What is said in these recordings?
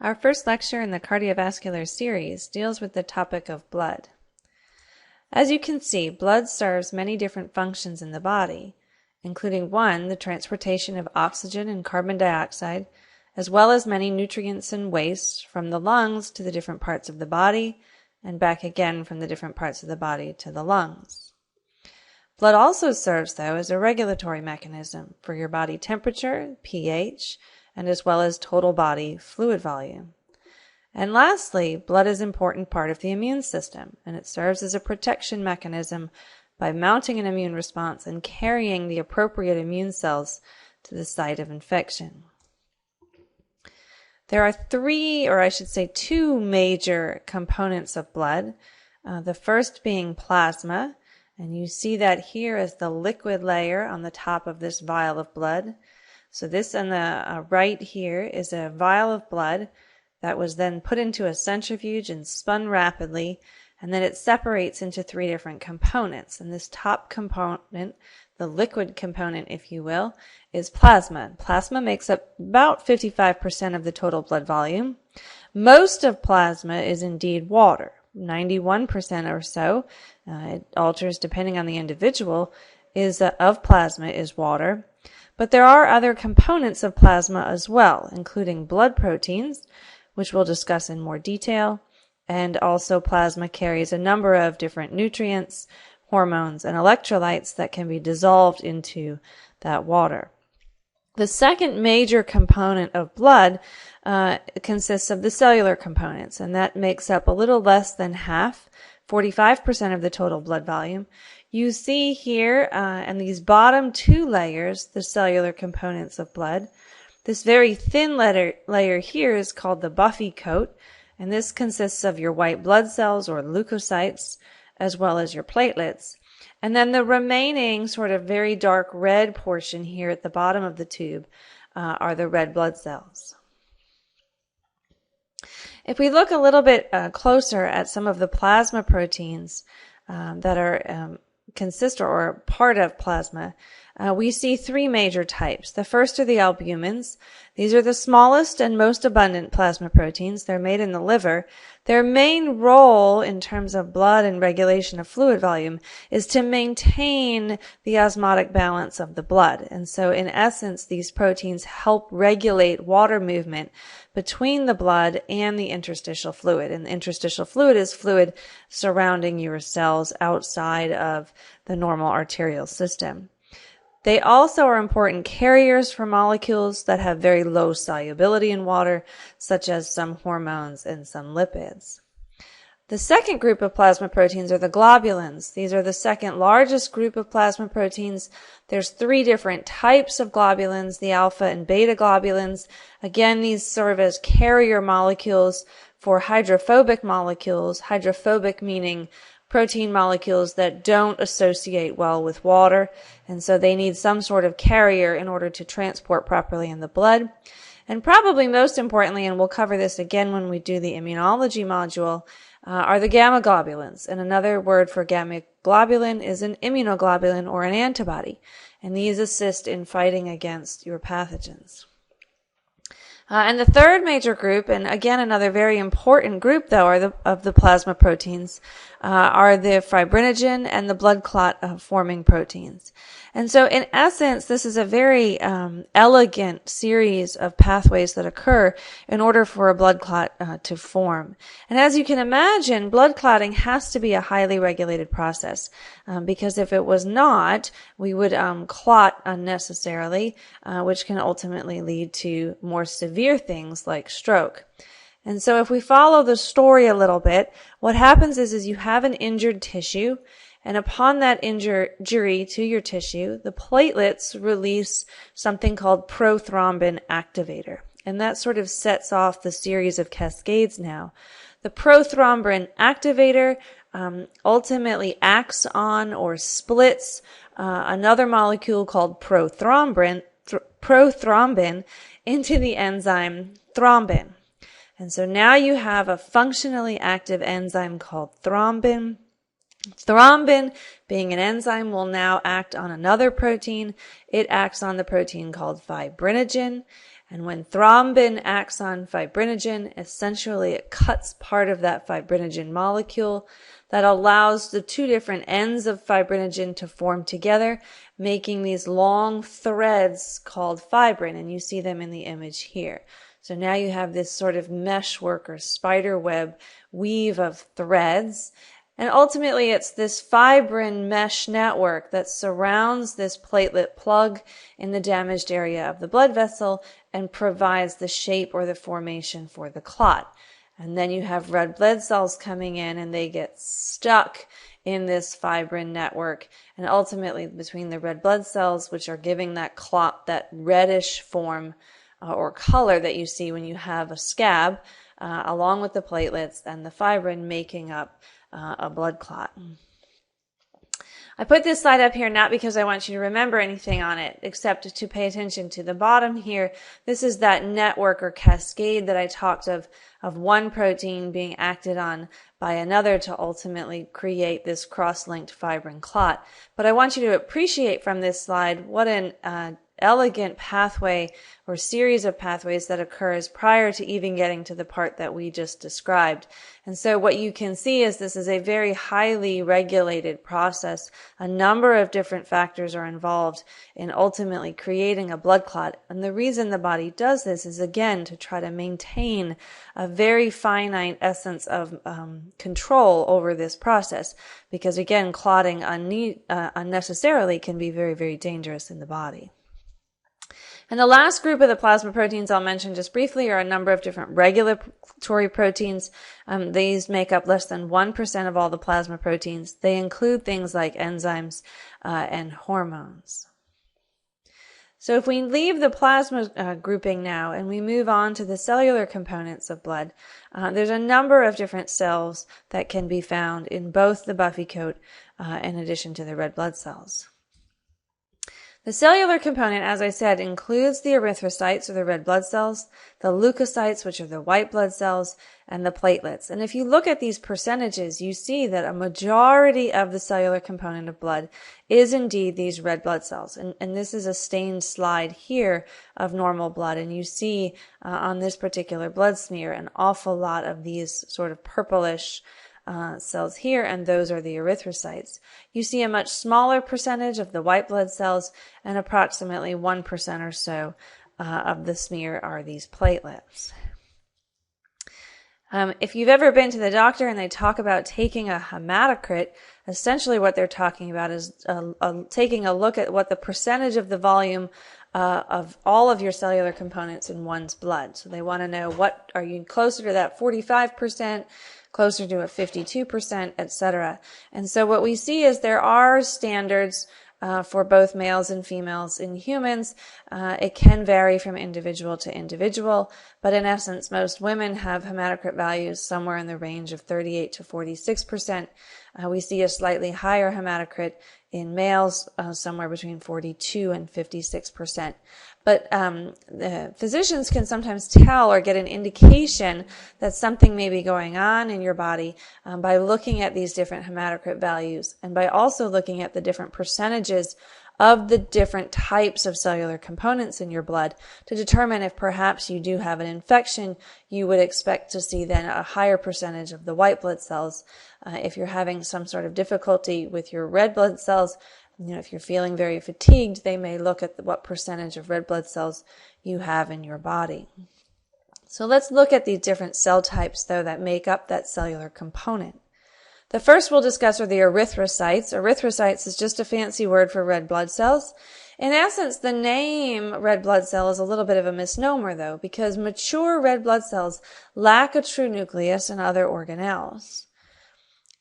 Our first lecture in the cardiovascular series deals with the topic of blood. As you can see, blood serves many different functions in the body, including one, the transportation of oxygen and carbon dioxide, as well as many nutrients and waste from the lungs to the different parts of the body, and back again from the different parts of the body to the lungs. Blood also serves, though, as a regulatory mechanism for your body temperature, pH, and as well as total body fluid volume. And lastly, blood is an important part of the immune system, and it serves as a protection mechanism by mounting an immune response and carrying the appropriate immune cells to the site of infection. There are two major components of blood. The first being plasma, and you see that here as the liquid layer on the top of this vial of blood. So this on the right here is a vial of blood that was then put into a centrifuge and spun rapidly, and then it separates into three different components. And this top component, the liquid component, if you will, is plasma. Plasma makes up about 55% of the total blood volume. Most of plasma is indeed water, 91% or so. It alters depending on the individual, of plasma is water. But there are other components of plasma as well, including blood proteins, which we'll discuss in more detail, and also plasma carries a number of different nutrients, hormones, and electrolytes that can be dissolved into that water. The second major component of blood consists of the cellular components, and that makes up a little less than half, 45% of the total blood volume. You see here in these bottom two layers, the cellular components of blood. This very thin layer here is called the buffy coat, and this consists of your white blood cells or leukocytes, as well as your platelets. And then the remaining sort of very dark red portion here at the bottom of the tube are the red blood cells. If we look a little bit closer at some of the plasma proteins that are consist or are part of plasma, we see three major types. The first are the albumins. These are the smallest and most abundant plasma proteins. They're made in the liver. Their main role in terms of blood and regulation of fluid volume is to maintain the osmotic balance of the blood. And so in essence, these proteins help regulate water movement between the blood and the interstitial fluid. And the interstitial fluid is fluid surrounding your cells outside of the normal arterial system. They also are important carriers for molecules that have very low solubility in water, such as some hormones and some lipids. The second group of plasma proteins are the globulins. These are the second largest group of plasma proteins. There's three different types of globulins, the alpha and beta globulins. Again, these serve as carrier molecules for hydrophobic molecules, hydrophobic meaning protein molecules that don't associate well with water, and so they need some sort of carrier in order to transport properly in the blood. And probably most importantly, and we'll cover this again when we do the immunology module, are the gamma globulins. And another word for gamma globulin is an immunoglobulin or an antibody, and these assist in fighting against your pathogens. And the third major group, and again another very important group though, of the plasma proteins, are the fibrinogen and the blood clot forming proteins. And so in essence, this is a very elegant series of pathways that occur in order for a blood clot to form. And as you can imagine, blood clotting has to be a highly regulated process because if it was not, we would clot unnecessarily, which can ultimately lead to more severe things like stroke. And so if we follow the story a little bit, what happens is you have an injured tissue, and upon that injury to your tissue, the platelets release something called prothrombin activator. And that sort of sets off the series of cascades now. The prothrombin activator ultimately acts on or splits another molecule called prothrombin into the enzyme thrombin. And so now you have a functionally active enzyme called thrombin. Thrombin, being an enzyme, will now act on another protein. It acts on the protein called fibrinogen. And when thrombin acts on fibrinogen, essentially it cuts part of that fibrinogen molecule that allows the two different ends of fibrinogen to form together, making these long threads called fibrin, and you see them in the image here. So now you have this sort of meshwork or spider web weave of threads. And ultimately, it's this fibrin mesh network that surrounds this platelet plug in the damaged area of the blood vessel and provides the shape or the formation for the clot. And then you have red blood cells coming in and they get stuck in this fibrin network. And ultimately, between the red blood cells, which are giving that clot that reddish form or color that you see when you have a scab, along with the platelets and the fibrin making up a blood clot. I put this slide up here not because I want you to remember anything on it, except to pay attention to the bottom here. This is that network or cascade that I talked of one protein being acted on by another to ultimately create this cross-linked fibrin clot. But I want you to appreciate from this slide what an elegant pathway or series of pathways that occurs prior to even getting to the part that we just described. And so what you can see is this is a very highly regulated process. A number of different factors are involved in ultimately creating a blood clot. And the reason the body does this is, again, to try to maintain a very finite essence of control over this process. Because, again, clotting unnecessarily can be very, very dangerous in the body. And the last group of the plasma proteins I'll mention just briefly are a number of different regulatory proteins. These make up less than 1% of all the plasma proteins. They include things like enzymes and hormones. So if we leave the plasma grouping now and we move on to the cellular components of blood, there's a number of different cells that can be found in both the buffy coat in addition to the red blood cells. The cellular component, as I said, includes the erythrocytes, or the red blood cells, the leukocytes, which are the white blood cells, and the platelets. And if you look at these percentages, you see that a majority of the cellular component of blood is indeed these red blood cells. And this is a stained slide here of normal blood. And you see on this particular blood smear an awful lot of these sort of purplish cells here, and those are the erythrocytes. You see a much smaller percentage of the white blood cells, and approximately 1% or so of the smear are these platelets. If you've ever been to the doctor and they talk about taking a hematocrit, essentially what they're talking about is taking a look at what the percentage of the volume of all of your cellular components in one's blood. So they want to know, what are you closer to that 45%, closer to a 52%, etc. And so what we see is there are standards for both males and females in humans. It can vary from individual to individual, but in essence, most women have hematocrit values somewhere in the range of 38 to 46%. We see a slightly higher hematocrit in males, somewhere between 42 and 56%. But the physicians can sometimes tell or get an indication that something may be going on in your body by looking at these different hematocrit values, and by also looking at the different percentages of the different types of cellular components in your blood to determine if perhaps you do have an infection. You would expect to see then a higher percentage of the white blood cells. If you're having some sort of difficulty with your red blood cells, if you're feeling very fatigued, they may look at what percentage of red blood cells you have in your body. So let's look at these different cell types, though, that make up that cellular component. The first we'll discuss are the erythrocytes. Erythrocytes is just a fancy word for red blood cells. In essence, the name red blood cell is a little bit of a misnomer, though, because mature red blood cells lack a true nucleus and other organelles.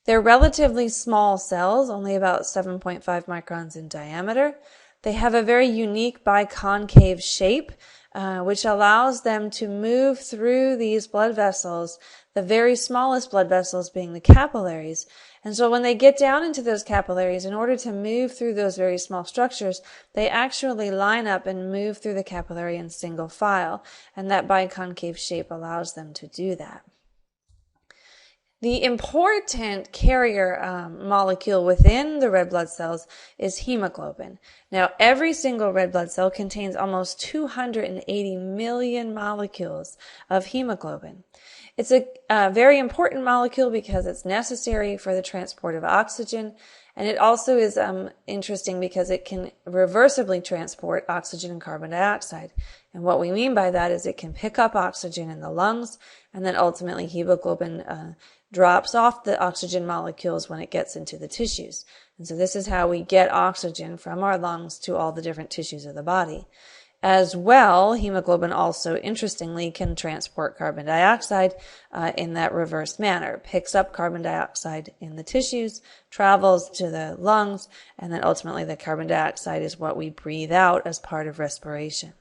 They're relatively small cells, only about 7.5 microns in diameter. They have a very unique biconcave shape, which allows them to move through these blood vessels, the very smallest blood vessels being the capillaries. And so when they get down into those capillaries, in order to move through those very small structures, they actually line up and move through the capillary in single file. And that biconcave shape allows them to do that. The important carrier molecule within the red blood cells is hemoglobin. Now, every single red blood cell contains almost 280 million molecules of hemoglobin. It's a very important molecule because it's necessary for the transport of oxygen, and it also is interesting because it can reversibly transport oxygen and carbon dioxide. And what we mean by that is it can pick up oxygen in the lungs, and then ultimately hemoglobin drops off the oxygen molecules when it gets into the tissues. And so this is how we get oxygen from our lungs to all the different tissues of the body. As well, hemoglobin also, interestingly, can transport carbon dioxide in that reverse manner. It picks up carbon dioxide in the tissues, travels to the lungs, and then ultimately the carbon dioxide is what we breathe out as part of respiration.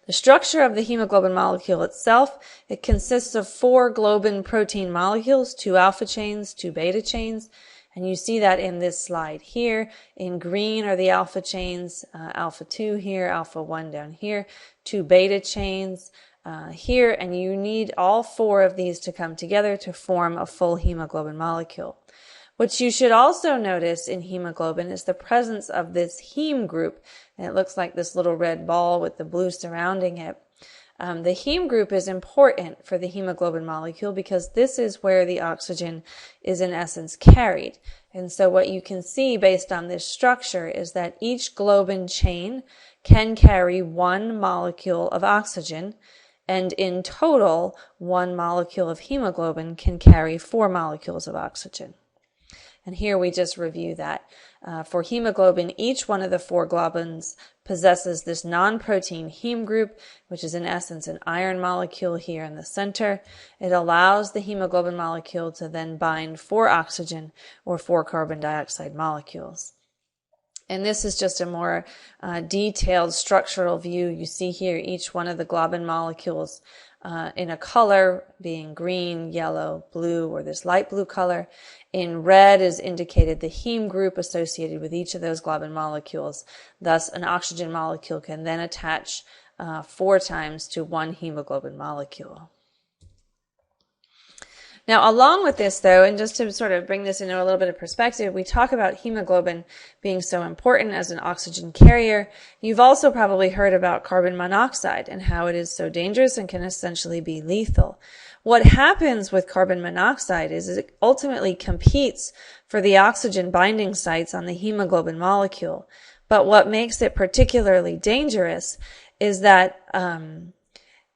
The structure of the hemoglobin molecule itself, it consists of 4 globin protein molecules, 2 alpha chains, 2 beta chains, and you see that in this slide here. In green are the alpha chains, alpha 2 here, alpha 1 down here, 2 beta chains here, and you need all 4 of these to come together to form a full hemoglobin molecule. What you should also notice in hemoglobin is the presence of this heme group, and it looks like this little red ball with the blue surrounding it. The heme group is important for the hemoglobin molecule because this is where the oxygen is in essence carried. And so what you can see based on this structure is that each globin chain can carry 1 molecule of oxygen, and in total, 1 molecule of hemoglobin can carry 4 molecules of oxygen. And here we just review that. For hemoglobin, each one of the 4 globins possesses this non-protein heme group, which is in essence an iron molecule here in the center. It allows the hemoglobin molecule to then bind 4 oxygen or 4 carbon dioxide molecules. And this is just a more detailed structural view. You see here each one of the globin molecules in a color, being green, yellow, blue, or this light blue color. In red is indicated the heme group associated with each of those globin molecules. Thus, an oxygen molecule can then attach 4 times to 1 hemoglobin molecule. Now, along with this, though, and just to sort of bring this into a little bit of perspective, we talk about hemoglobin being so important as an oxygen carrier. You've also probably heard about carbon monoxide and how it is so dangerous and can essentially be lethal. What happens with carbon monoxide is it ultimately competes for the oxygen binding sites on the hemoglobin molecule. But what makes it particularly dangerous is that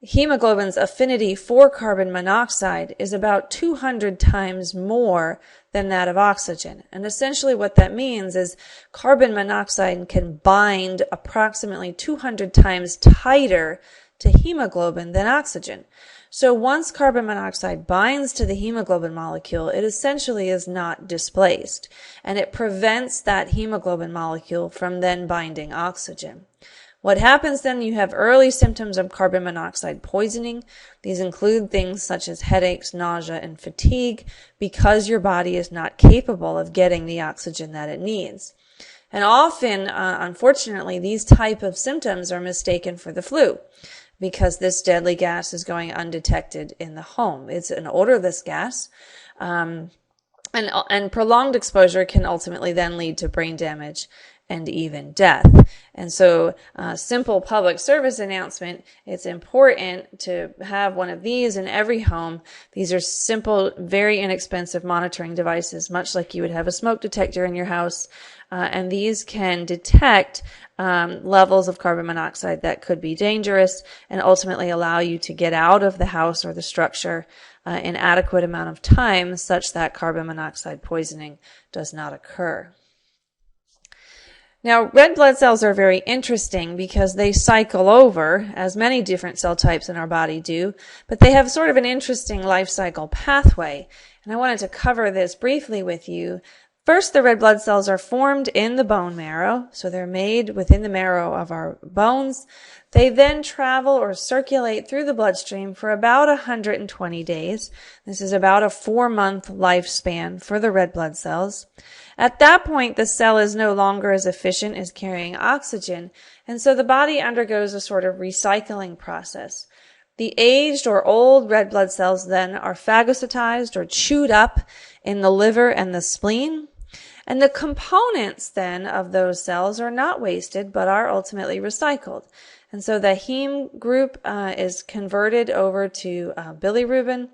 hemoglobin's affinity for carbon monoxide is about 200 times more than that of oxygen. And essentially what that means is carbon monoxide can bind approximately 200 times tighter to hemoglobin than oxygen. So once carbon monoxide binds to the hemoglobin molecule, it essentially is not displaced, and it prevents that hemoglobin molecule from then binding oxygen. What happens then, you have early symptoms of carbon monoxide poisoning. These include things such as headaches, nausea, and fatigue because your body is not capable of getting the oxygen that it needs. And often, unfortunately, these type of symptoms are mistaken for the flu because this deadly gas is going undetected in the home. It's an odorless gas. And prolonged exposure can ultimately then lead to brain damage and even death. And so, simple public service announcement, it's important to have one of these in every home. These are simple, very inexpensive monitoring devices, much like you would have a smoke detector in your house. And these can detect levels of carbon monoxide that could be dangerous and ultimately allow you to get out of the house or the structure in adequate amount of time such that carbon monoxide poisoning does not occur. Now, red blood cells are very interesting because they cycle over, as many different cell types in our body do, but they have sort of an interesting life cycle pathway. And I wanted to cover this briefly with you. First, the red blood cells are formed in the bone marrow, so they're made within the marrow of our bones. They then travel or circulate through the bloodstream for about 120 days. This is about a 4-month lifespan for the red blood cells. At that point, the cell is no longer as efficient as carrying oxygen, and so the body undergoes a sort of recycling process. The aged or old red blood cells then are phagocytized or chewed up in the liver and the spleen. And the components then of those cells are not wasted, but are ultimately recycled. And so the heme group is converted over to bilirubin,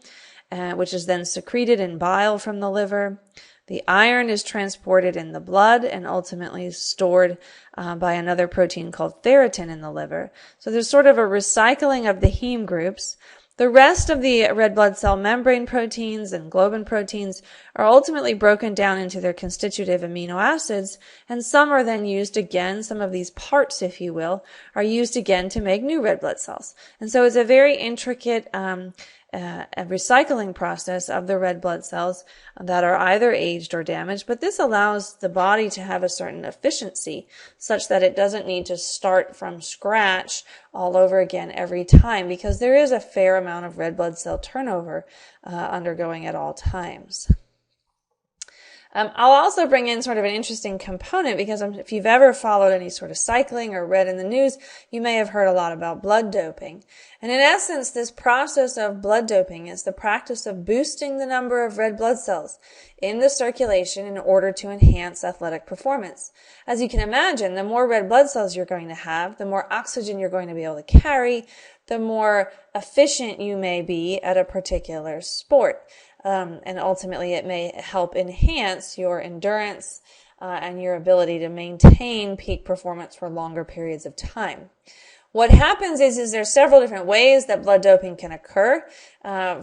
which is then secreted in bile from the liver. The iron is transported in the blood and ultimately stored by another protein called ferritin in the liver. So there's sort of a recycling of the heme groups. The rest of the red blood cell membrane proteins and globin proteins are ultimately broken down into their constitutive amino acids, and some are then used again, some of these parts, if you will, are used again to make new red blood cells. And so it's a very intricate a recycling process of the red blood cells that are either aged or damaged, but this allows the body to have a certain efficiency such that it doesn't need to start from scratch all over again every time, because there is a fair amount of red blood cell turnover undergoing at all times. I'll also bring in sort of an interesting component, because if you've ever followed any sort of cycling or read in the news, you may have heard a lot about blood doping. And in essence, this process of blood doping is the practice of boosting the number of red blood cells in the circulation in order to enhance athletic performance. As you can imagine, the more red blood cells you're going to have, the more oxygen you're going to be able to carry, the more efficient you may be at a particular sport. And ultimately it may help enhance your endurance and your ability to maintain peak performance for longer periods of time. What happens is there's several different ways that blood doping can occur.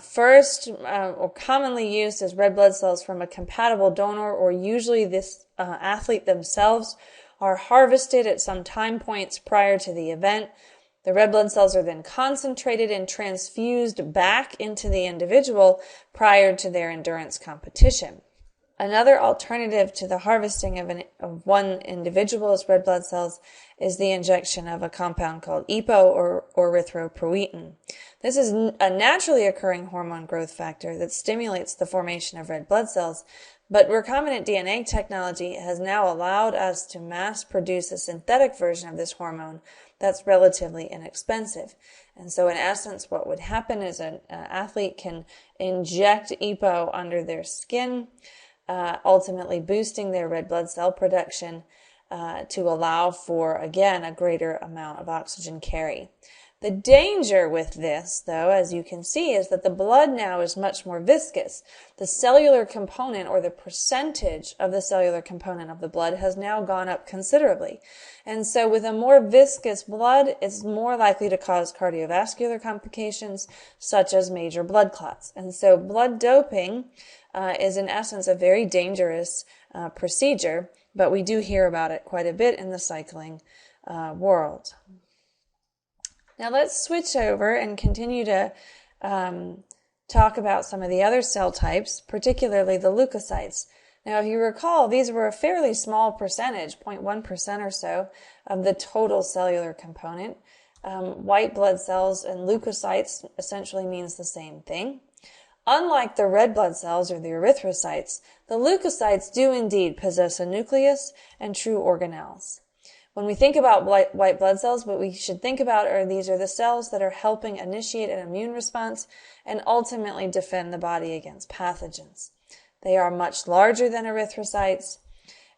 First, or commonly used, is red blood cells from a compatible donor, or usually this athlete themselves are harvested at some time points prior to the event. The red blood cells are then concentrated and transfused back into the individual prior to their endurance competition. Another alternative to the harvesting of one individual's red blood cells is the injection of a compound called EPO, or erythropoietin. This is a naturally occurring hormone growth factor that stimulates the formation of red blood cells, but recombinant DNA technology has now allowed us to mass produce a synthetic version of this hormone that's relatively inexpensive. And so in essence, what would happen is an athlete can inject EPO under their skin, ultimately boosting their red blood cell production to allow for, again, a greater amount of oxygen carry. The danger with this, though, as you can see, is that the blood now is much more viscous. The cellular component, or the percentage of the cellular component of the blood, has now gone up considerably. And so with a more viscous blood, it's more likely to cause cardiovascular complications, such as major blood clots. And so blood doping is in essence a very dangerous procedure, but we do hear about it quite a bit in the cycling world. Now let's switch over and continue to talk about some of the other cell types, particularly the leukocytes. Now, if you recall, these were a fairly small percentage, 0.1% or so, of the total cellular component. White blood cells and leukocytes essentially means the same thing. Unlike the red blood cells or the erythrocytes, the leukocytes do indeed possess a nucleus and true organelles. When we think about white blood cells, what we should think about are these are the cells that are helping initiate an immune response and ultimately defend the body against pathogens. They are much larger than erythrocytes,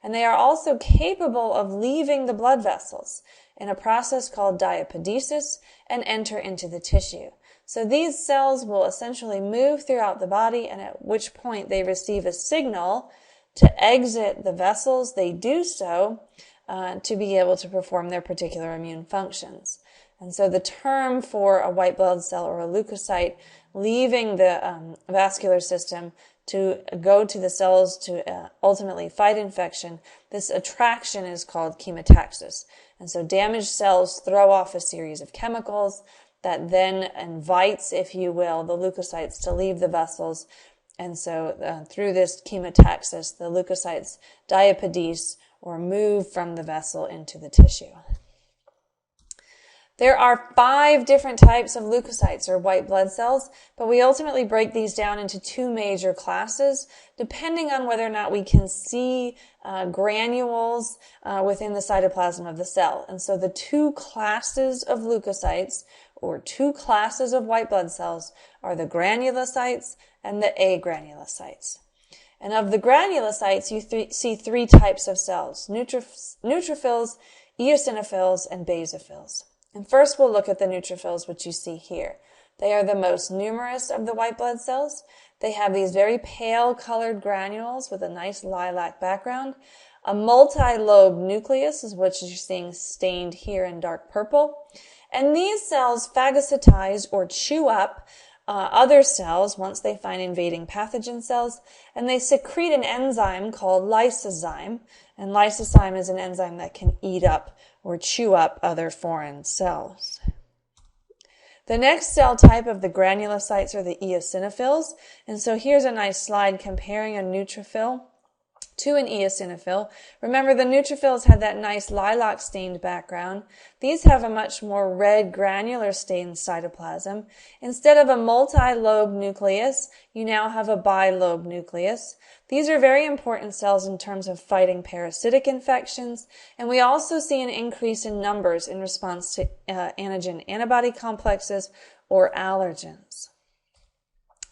and they are also capable of leaving the blood vessels in a process called diapedesis and enter into the tissue. So these cells will essentially move throughout the body, and at which point they receive a signal to exit the vessels. They do so to be able to perform their particular immune functions. And so the term for a white blood cell or a leukocyte leaving the vascular system to go to the cells to ultimately fight infection, this attraction is called chemotaxis. And so damaged cells throw off a series of chemicals that then invites, if you will, the leukocytes to leave the vessels. And so through this chemotaxis, the leukocytes diapedese, or move from the vessel into the tissue. There are 5 different types of leukocytes, or white blood cells, but we ultimately break these down into 2 major classes, depending on whether or not we can see granules within the cytoplasm of the cell. And so the 2 classes of leukocytes, or two classes of white blood cells, are the granulocytes and the agranulocytes. And of the granulocytes, you see three types of cells: neutrophils, eosinophils, and basophils. And first we'll look at the neutrophils, which you see here. They are the most numerous of the white blood cells. They have these very pale colored granules with a nice lilac background, a multi-lobed nucleus, which you're seeing stained here in dark purple. And these cells phagocytize or chew up other cells once they find invading pathogen cells, and they secrete an enzyme called lysozyme. And lysozyme is an enzyme that can eat up or chew up other foreign cells. The next cell type of the granulocytes are the eosinophils. And so here's a nice slide comparing a neutrophil to an eosinophil. Remember, the neutrophils had that nice lilac stained background. These have a much more red granular stained cytoplasm. Instead of a multi-lobed nucleus, you now have a bilobed nucleus. These are very important cells in terms of fighting parasitic infections, and we also see an increase in numbers in response to antigen-antibody complexes or allergens.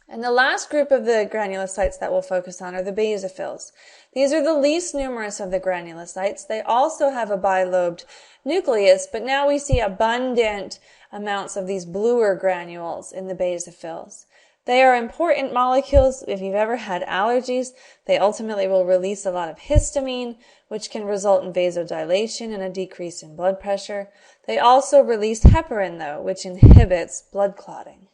And the last group of the granulocytes that we'll focus on are the basophils. These are the least numerous of the granulocytes. They also have a bilobed nucleus, but now we see abundant amounts of these bluer granules in the basophils. They are important molecules. If you've ever had allergies, they ultimately will release a lot of histamine, which can result in vasodilation and a decrease in blood pressure. They also release heparin, though, which inhibits blood clotting.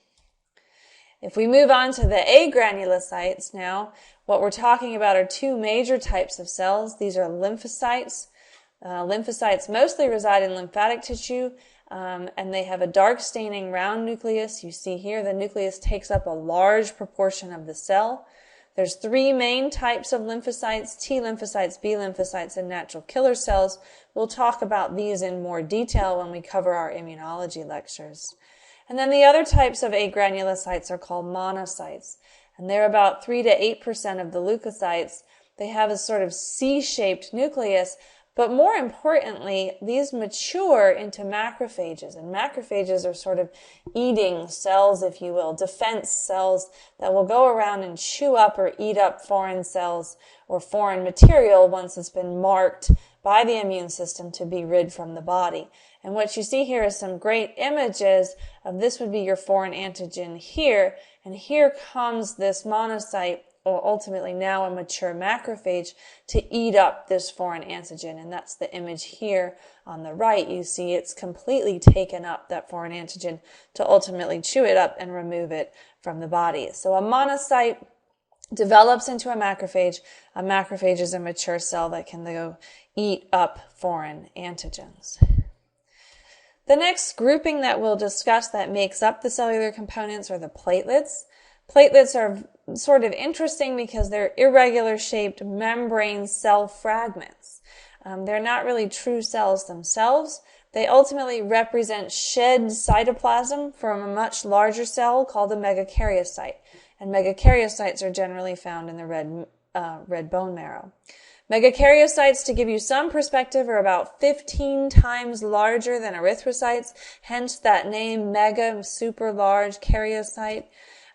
If we move on to the agranulocytes now, what we're talking about are two major types of cells. These are lymphocytes. Lymphocytes mostly reside in lymphatic tissue, and they have a dark staining round nucleus. You see here the nucleus takes up a large proportion of the cell. There's three main types of lymphocytes: T lymphocytes, B lymphocytes, and natural killer cells. We'll talk about these in more detail when we cover our immunology lectures. And then the other types of agranulocytes are called monocytes, and they're about 3 to 8% of the leukocytes. They have a sort of C-shaped nucleus, but more importantly, these mature into macrophages, and macrophages are sort of eating cells, if you will, defense cells that will go around and chew up or eat up foreign cells or foreign material once it's been marked by the immune system to be rid from the body. And what you see here is some great images of this would be your foreign antigen here, and here comes this monocyte, or ultimately now a mature macrophage, to eat up this foreign antigen. And that's the image here on the right. You see it's completely taken up, that foreign antigen, to ultimately chew it up and remove it from the body. So a monocyte develops into a macrophage. A macrophage is a mature cell that can go eat up foreign antigens. The next grouping that we'll discuss that makes up the cellular components are the platelets. Platelets are sort of interesting because they're irregular shaped membrane cell fragments. They're not really true cells themselves. They ultimately represent shed cytoplasm from a much larger cell called a megakaryocyte. And megakaryocytes are generally found in the red bone marrow. Megakaryocytes, to give you some perspective, are about 15 times larger than erythrocytes, hence that name, mega, super large karyocyte.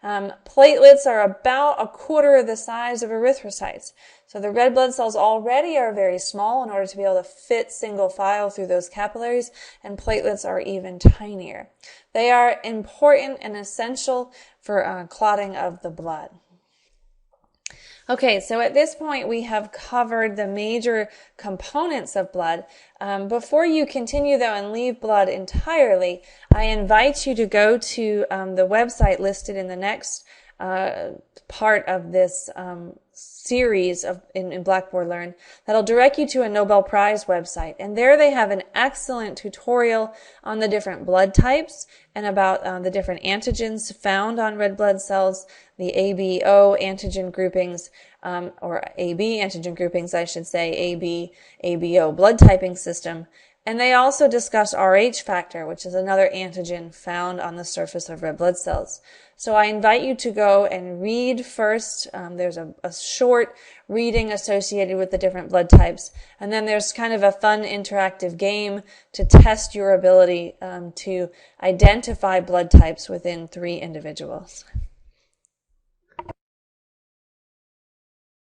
Platelets are about a quarter of the size of erythrocytes. So the red blood cells already are very small in order to be able to fit single file through those capillaries, and platelets are even tinier. They are important and essential for clotting of the blood. Okay, so at this point we have covered the major components of blood. Before you continue though and leave blood entirely, I invite you to go to the website listed in the next part of this series in Blackboard Learn that'll direct you to a Nobel Prize website. And there they have an excellent tutorial on the different blood types and about the different antigens found on red blood cells, the ABO antigen groupings, or AB antigen groupings, I should say, AB, ABO blood typing system, And they also discuss Rh factor, which is another antigen found on the surface of red blood cells. So I invite you to go and read first. There's a short reading associated with the different blood types. And then there's kind of a fun interactive game to test your ability to identify blood types within 3 individuals.